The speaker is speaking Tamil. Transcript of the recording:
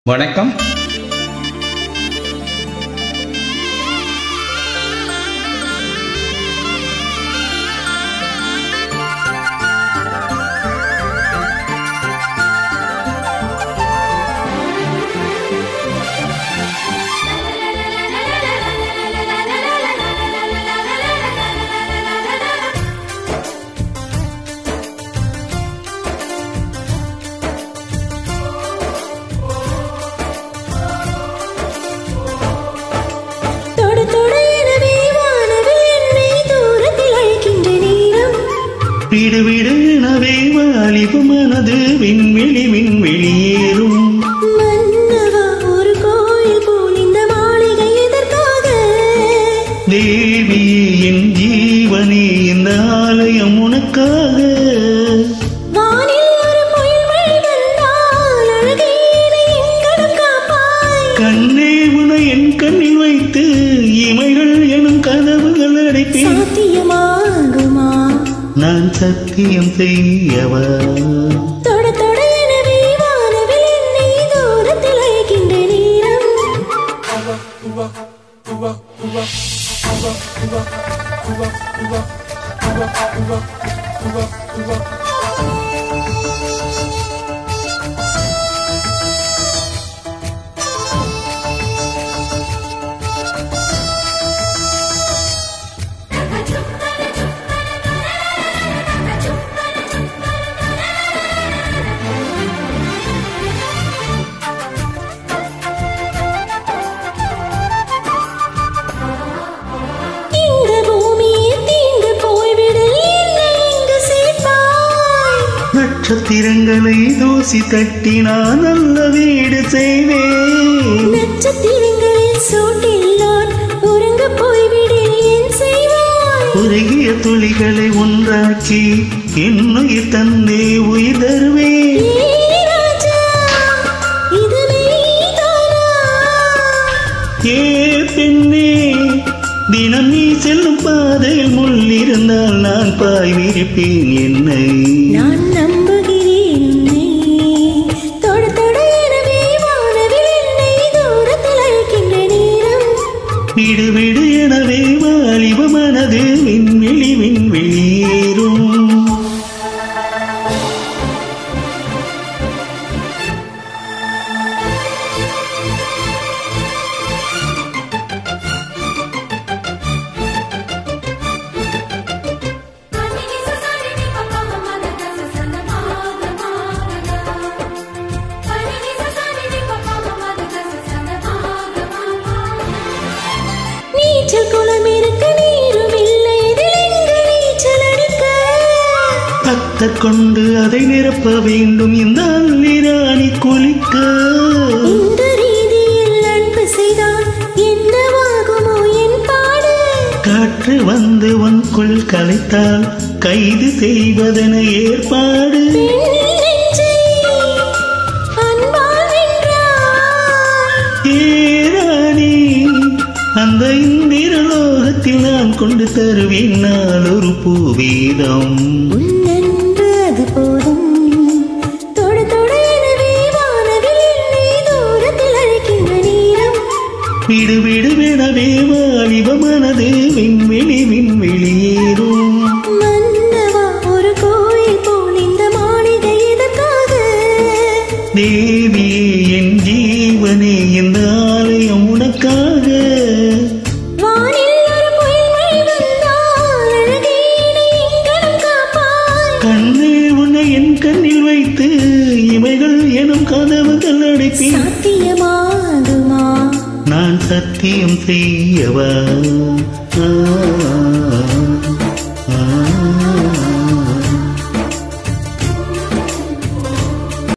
வணக்கம். விடு விடுனவே வாலிபு மனது விண்வெளி விண்வெளியேறும். மன்னவா ஒரு கோயில் போல் இந்த மாளிகை எதற்காக? தேவியே என் ஜீவனே இந்த ஆலயம் உனக்காக. வானில் ஒரு புயல் மழை வந்தால் அழகே என் கணம் காப்பாய். கண்ணே உனை என் கண்ணில் வைத்து இமைகள் எனும் கதவுகள் அடைப்பேன். சாத்தியமாகுமா? நான் சத்தியம் செய்யவா? தொட தொட எனவே வானவில் என்னை தூரத்தில் அழைக்கின்ற நேரம். நட்சத்திரங்களை தூசி தட்டினால் நல்ல வீடு செய்வேன். நட்சத்திரங்களில் சூட்டில்லான் உறங்க போய்விடேன் என் செய்வாய். உருகிய துளிகளை ஒன்றாக்கி என்னுயிர் தந்தே உயிர் தருவேன். ஏ பெண்ணே, தினம் நீ செல்லும் பாதையில் முள் இருந்தால் நான் பாய் விரிப்பேன் என்னை. நான் நம்புகிறேன் உன்னை. தொட தொட எனவே வானவில் என்னை தூரத்தில் அழைக்கின்ற நேரம். விடு விடு எனவே வாலிப மனது விண்வெளி விண்வெளியேறும். நீச்சல் குளம் இருக்க நீரும் இல்லை, இதில் எங்கு நீச்சல் அடிக்க? பக்தர் கொண்டு அதை நிரப்ப வேண்டும் இந்த அல்லிராணி குளிக்க. இந்த ரீதியில் அன்பு செய்தால் என்னவாகுமோ என் பாடு? காற்று வந்து உன்குள் கலைத்தால் கைது செய்வதென ஏற்பாடு. பெண் நெஞ்சை அன்பால் வென்றாய். ஏராணி அந்த இந்திரலோகத்தில் நான் கொண்டு தருவேன் நாள் ஒரு பூவேதம். உன்னென்று அது போதும். தொட தொட எனவே வானவில் என்னை தூரத்தில் அழைக்கின்ற நேரம். விடு விடு விடவே வாலிப மனது விண்வெளி விண்வெளியேறும். மன்னவா ஒரு கோயில் போல் இந்த மாளிகை எதற்காக? தேவியே என் ஜீவனே இந்த ஆலயம் உனக்காக. வானில் ஒரு புயல் மழை வந்தால் அழகே என் கணம் காப்பாய். கண்ணே உன்னை என் கண்ணில் வைத்து இமைகள் எனும் கதவுகள் அடைப்பேன். சாத்தியமாகுமா? நான் சத்தியம் செய்யவா?